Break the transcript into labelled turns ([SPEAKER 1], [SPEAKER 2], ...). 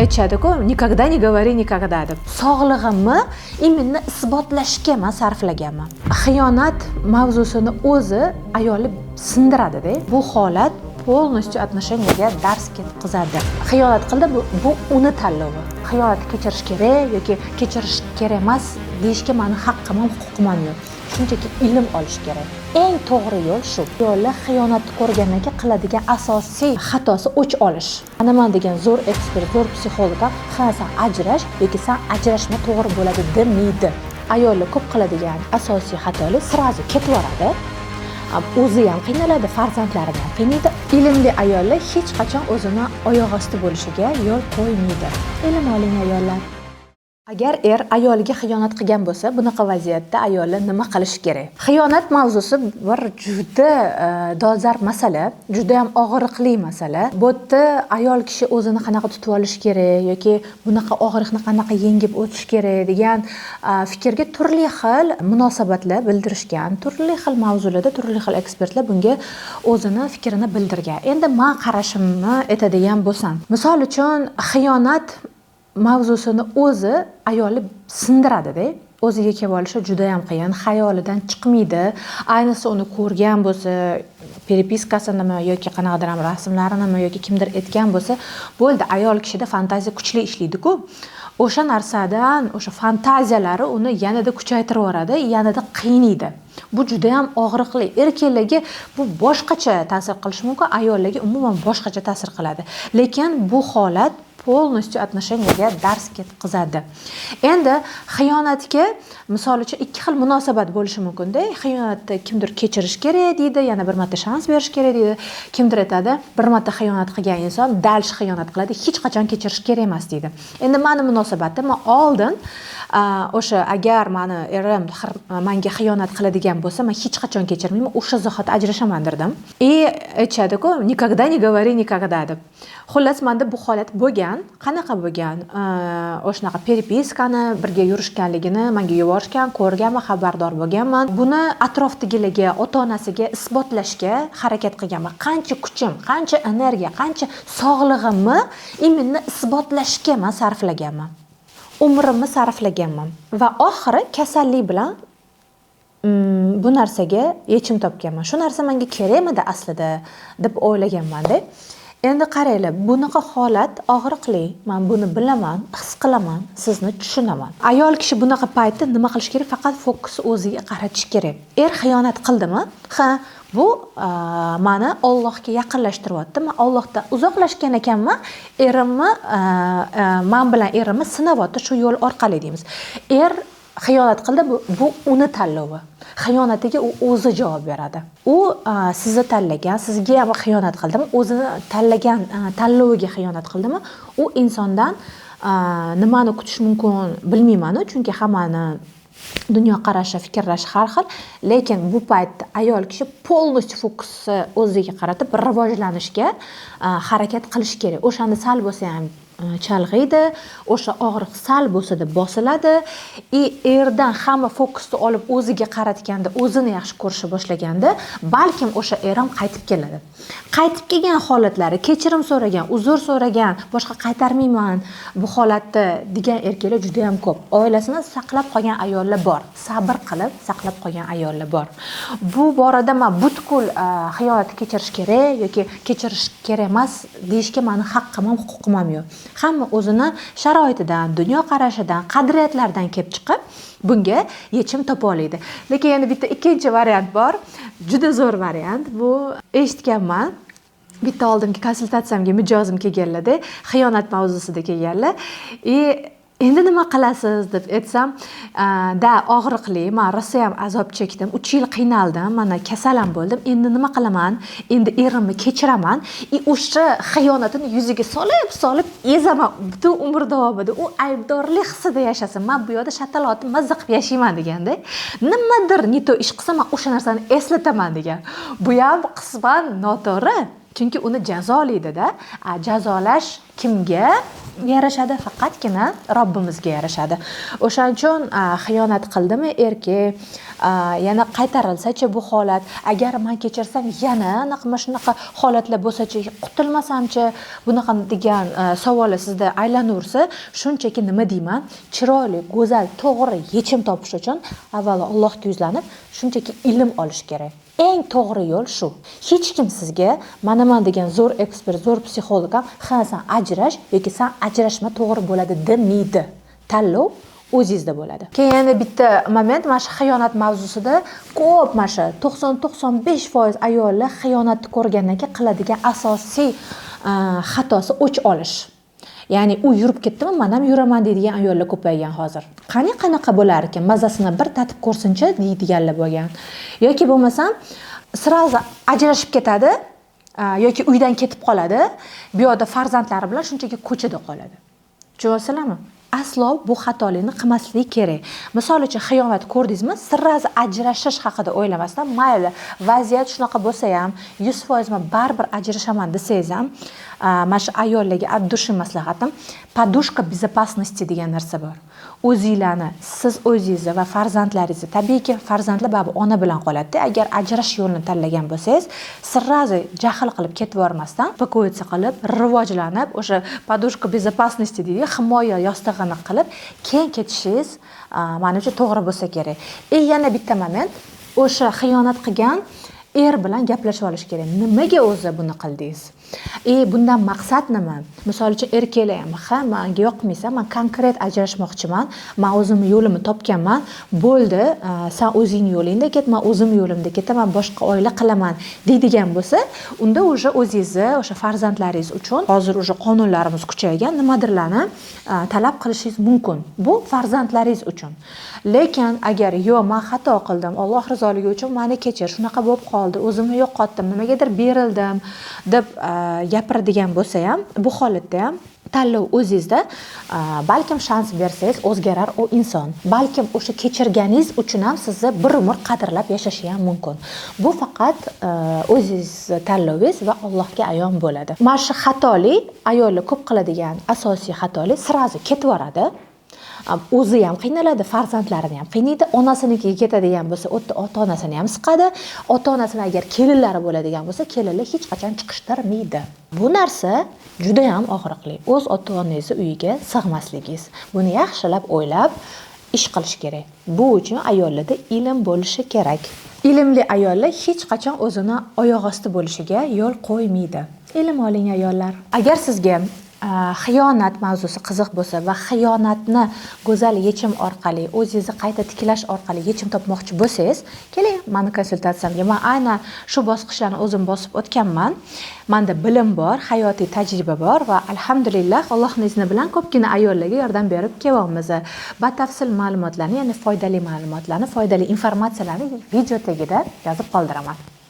[SPEAKER 1] aytishadi-ku, никогда не говори никогда deb. Sog'lig'imni именно isbotlashga men sarflaganman. Xiyonat mavzusini o'zi ayolni sindiradi-da. Bu holat полностью отношениyaga dars ketkazadi. Xiyonat qildi, bu uni tanlovi. Xiyonatni kechirish kerak yoki kechirish kerak emas deyishga meni haqqim ham huquqim ham yo'q. Shunchaki ilm olish kerak. Eng to'g'ri yo'l shu. Ayollar xiyonatni ko'rgandan keyin qiladigan asosiy xatosi o'ch olish. Ana men degan zo'r ekspert, zo'r psixolog ham sen ajrash yoki sen ajrashma to'g'ri bo'ladi demaydi. Ayollar ko'p qiladigan asosiy xatolar sirazi ketib boradi. O'zi ham qiynaladi, farzandlari ham qiynaydi. Ilmli ayollar hech qachon o'zini oyoq osti bo'lishiga yo'l qo'ymaydi. Ilm oling ayollar. Agar ayoliga xiyonat qilgan bo'lsa, bunaqa vaziyatda ayollar nima qilish kerak? Xiyonat mavzusi bir juda dolzarb masala, juda ham og'riqli masala. Bu yerda ayol kishi o'zini qanaqa tutib olish kerak yoki bunaqa og'riqni qanaqa yengib o'tish kerak degan fikrga turli xil munosabatlar bildirishgan, turli xil mavzularda turli xil ekspertlar bunga o'zini fikrini bildirgan. Endi men qarashimni aytadigan bo'lsam, misol uchun xiyonat mavzusini o'zi ayolni sindiradi-da. O'ziga kelib olishi juda ham qiyin, xayolidan chiqmaydi. Ayniqsa uni ko'rgan bo'lsa, peripiskasinimi yoki qanaqadir ham rasmlarinimi yoki kimdir aytgan bo'lsa, bo'ldi, ayol kishida fantaziya kuchli ishlaydi-ku. O'sha narsadan, o'sha fantaziyalari uni yanada kuchaytirib yuboradi, yanada qiynaydi. Bu juda ham og'riqli. Erkaklarga bu boshqacha ta'sir qilishi mumkin, ayollarga umuman boshqacha ta'sir qiladi. Lekin bu holat полностью отношениyaga dars ketkazadi. Endi xiyonatga misol uchun ikki xil munosabat bo'lishi mumkin-da. Xiyonatda kimdir kechirish kerak deydi, yana bir marta shans berish kerak deydi. Kimdir aytadi, bir marta xiyonat qilgan inson dalsh xiyonat qiladi, hech qachon kechirish kerak emas deydi. Endi meni munosabatim oldin o'sha agar meni erim menga xiyonat qiladigan bo'lsa, men hech qachon kechirmayman, o'sha zahot ajrashaman derdim. Aytishadi-ku, никогда не говори никогда deb. Xullas, menda bu holat bo'lgan. Qanaqa bo'lgan? O'shanaqa peripiskani birga yurishganligini menga yuborishgan, ko'rganman, xabardor bo'lganman. Buni atrofdagilarga, ota-onasiga isbotlashga harakat qilganman. Qancha kuchim, qancha energiya, qancha sog'lig'imni именно isbotlashga men sarflaganman. Umrimni sarflaganman va oxiri kasallik bilan bu narsaga yechim topganman. Shu narsa menga kerakmidi aslida deb o'ylaganman-da. Endi qaranglar, bunaqa holat og'riqli. Men buni bilaman, his qilaman, sizni tushunaman. Ayol kishi bunaqa paytda nima qilish kerak? Faqat fokus o'ziga qaratish kerak. Xiyonat qildimi? Ha, bu meni Allohga yaqinlashtiryapti. Men Allohdan uzoqlashgan ekanman. Erimni men bilan erimni sinayapti shu yo'l orqali deymiz. Xiyonat qildi, bu uni tanlovi. Xiyonatiga u o'zi javob beradi. U sizni tanlagan, sizga ham xiyonat qildimi, o'zini tanlagan tanloviga xiyonat qildimi, u insondan nimani kutish mumkin bilmayman, chunki hammani dunyo qarashi, fikrlashi har xil, lekin bu paytda ayol kishi полностью fokusni o'ziga qaratib rivojlanishga harakat qilish kerak. O'shani sal bo'lsa ham chalg'iydi, o'sha og'riq sal bo'lsa-da bosiladi. Erdan hamma fokusni olib o'ziga qaratganda, o'zini yaxshi ko'risha boshlaganda, balkim o'sha erim qaytib keladi. Qaytib kelgan holatlari, kechirim so'ragan, uzr so'ragan, boshqa qaytarmayman bu holatda degan erkaklar juda ham ko'p. Oilasini saqlab qolgan ayollar bor, sabr qilib saqlab qolgan ayollar bor. Bu borada men butkul xiyonatni kechirish kerak yoki kechirish kerak emas deyishga meni haqqim ham huquqim ham yo'q. Hamma o'zini sharoitidan, dunyo qarashidan, qadriyatlardan kelib chiqib, bunga yechim topa oladi. Lekin yana bitta ikkinchi variant bor. Juda zo'r variant. Bu eshitganman. Bitta oldimgi konsultatsiyamga mijozim kelganlarda, xiyonat mavzusida kelganlar. Endi nima qilasiz deb aytsam, og'riqli, men rosa ham azob chekdim, 3 yil qiynaldim, mana kasal ham bo'ldim. Endi nima qilaman? Endi erimni kechiraman, o'sha xiyonatini yuziga solib ezaman butun umr davomida. U aybdorlik hissida yashasin. Men bu yerda shatalotni mazza qilib yashayman deganda, nimadir neto ish qilsam, men o'sha narsani eslataman degan. Bu ham qisman noto'g'ri. Chunki uni jazolaydi-da. Jazolash kimga yarashadi? Faqatgina Robbimizga yarashadi. O'shaning uchun xiyonat qildimi erkak, yana qaytarilsa-chi bu holat, agar men kechirsam yana shunaqa holatlar bo'lsa-chi, qutulmasamchi, bunaqa degan savoli sizda aylanursa, shunchaki nima deyman? Chiroyli, go'zal, to'g'ri yechim topish uchun avvalo Allohga yuzlanib, shunchaki ilm olish kerak. Eng to'g'ri yo'l shu. Hech kim sizga mana degan zo'r ekspert, zo'r psixolog ham "Ha, sen ajrash yoki sen ajrashma to'g'ri bo'ladi" demaydi. Tanlov o'zingizda bo'ladi. Keyin yana bitta moment, mana shu xiyonat mavzusida ko'p mana shu 90-95% ayollar xiyonatni ko'rgandan keyin qiladigan asosiy xatosi o'ch olish. Ya'ni u yurib ketdimi, men ham yuraman deydigan ayollar ko'paygan hozir. Qanaqa bo'lar ekan, mazasini bir tatib ko'rsinchi deydiganlar bo'lgan. Yoki bo'lmasam sirazi ajrashib ketadi yoki uydan ketib qoladi. Bu yerda farzandlari bilan shunchaki ko'chada qoladi. Tushunyapsizlarmi? Aslo bu xatolikni qilmaslik kerak. Misol uchun xiyonat ko'rdingizmi, sirrazi ajrashish haqida o'ylamasdan, mayli vaziyat shunaqa bo'lsa ham 100% men baribir ajrashaman desangiz ham, mana shu ayollarga addushi maslahatim, podushka безопасности degan narsa bor. O'zingizlarni, siz o'zingizni va farzandlaringizni, tabiiyki farzandlar baribir ona bilan qoladi. Agar ajrash yo'lini tanlagan bo'lsangiz, sirrazi jahl qilib ketib yormasdan, pakoyitsa qilib, rivojlanib, o'sha podushka безопасности deydi, himoya yostig'ini qilib, keyin ketishingiz menimcha to'g'ri bo'lsa kerak. Yana bitta moment, o'sha xiyonat qilgan er bilan gaplashib olish kerak. Nimaga o'zi buni qildingiz? Bundan maqsad nima? Misol uchun erkaklar ham, "Ha, menga yoqmaysan, men konkret ajrashmoqchiman, men o'zimni yo'limni topganman. Bo'ldi, sen o'zing yo'lingda ket, men o'zim yo'limda ketaman, boshqa oila qilaman" deydigan bo'lsa, unda o'sha o'zingizni, o'sha farzandlaringiz uchun hozir o'sha qonunlarimiz kuchaygan, nimadirlarni talab qilishingiz mumkin. Bu farzandlaringiz uchun. Lekin agar "Yo'q, men xato qildim, Alloh rizoligi uchun meni kechir, shunaqa bo'lib qoldi, o'zimni yo'qotdim, nimagadir berildim" deb gapiradigan bo'lsa ham, bu holatda ham tanlov o'zingizda. Balkim shans bersangiz o'zgarar u inson. Balkim o'sha kechirganingiz uchun ham sizni bir umr qadrlab yashashi ham mumkin. Bu faqat o'zingiz tanlovingiz va Allohga ayon bo'ladi. Mana shu xatolik ayollar ko'p qiladigan asosiy xatolik, sirazi ketib boradi. O'zi ham qiynaladi, farzandlarini ham qiynaydi, onasinikiga ketadigan bo'lsa, ota-onasini ham siqadi. Ota-onasini agar kelinlari bo'ladigan bo'lsa, kelinlar hech qachon chiqishtirmaydi. Bu narsa juda ham og'riqli. O'z ota-onangiz uyiga sig'masligingiz. Buni yaxshilab o'ylab ish qilish kerak. Bu uchun ayollarda ilm bo'lishi kerak. Ilmli ayollar hech qachon o'zini oyoq osti bo'lishiga yo'l qo'ymaydi. Ilm oling ayollar. Agar sizga xiyonat mavzusi qiziq bo'lsa va xiyonatni go'zal yechim orqali, o'zingizni qayta tiklash orqali yechim topmoqchi bo'lsangiz, keling meni konsultatsiyamga. Men aynan shu bosqichlarni o'zim bosib o'tganman. Menda bilim bor, hayotiy tajriba bor va alhamdulillah Allohning izni bilan ko'pgina ayollarga yordam berib kelyapmiz. Batafsil ma'lumotlarni, ya'ni foydali ma'lumotlarni, foydali informatsiyalarni video tagida yozib qoldiraman.